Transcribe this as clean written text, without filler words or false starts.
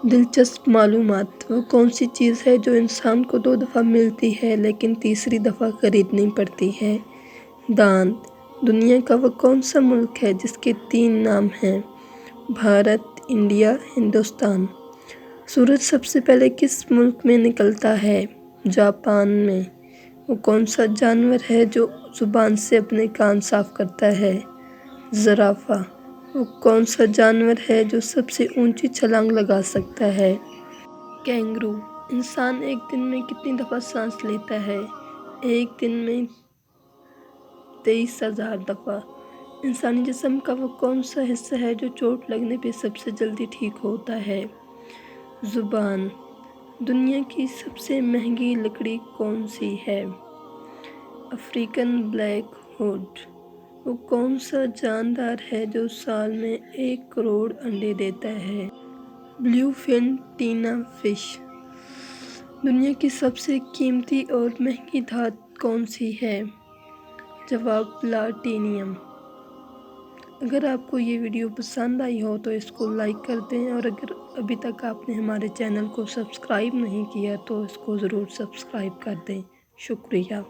دلچسپ معلومات: وہ کون سی چیز ہے جو انسان کو 2 دفعہ ملتی ہے لیکن تیسری دفعہ خریدنی پڑتی ہے؟ دانت۔ دنیا کا وہ کون سا ملک ہے جس کے 3 نام ہیں؟ بھارت، انڈیا، ہندوستان۔ سورج سب سے پہلے کس ملک میں نکلتا ہے؟ جاپان میں۔ وہ کون سا جانور ہے جو زبان سے اپنے کان صاف کرتا ہے؟ زرافہ۔ وہ کون سا جانور ہے جو سب سے اونچی چھلانگ لگا سکتا ہے؟ کینگرو۔ انسان ایک دن میں کتنی دفعہ سانس لیتا ہے؟ ایک دن میں 23,000 دفعہ۔ انسانی جسم کا وہ کون سا حصہ ہے جو چوٹ لگنے پہ سب سے جلدی ٹھیک ہوتا ہے؟ زبان۔ دنیا کی سب سے مہنگی لکڑی کون سی ہے؟ African black would. وہ کون سا جاندار ہے جو سال میں 1 کروڑ انڈے دیتا ہے؟ بلیو فن ٹینا فش۔ دنیا کی سب سے قیمتی اور مہنگی دھات کون سی ہے؟ جواب: پلاٹینیم۔ اگر آپ کو یہ ویڈیو پسند آئی ہو تو اس کو لائک کر دیں، اور اگر ابھی تک آپ نے ہمارے چینل کو سبسکرائب نہیں کیا تو اس کو ضرور سبسکرائب کر دیں۔ شکریہ۔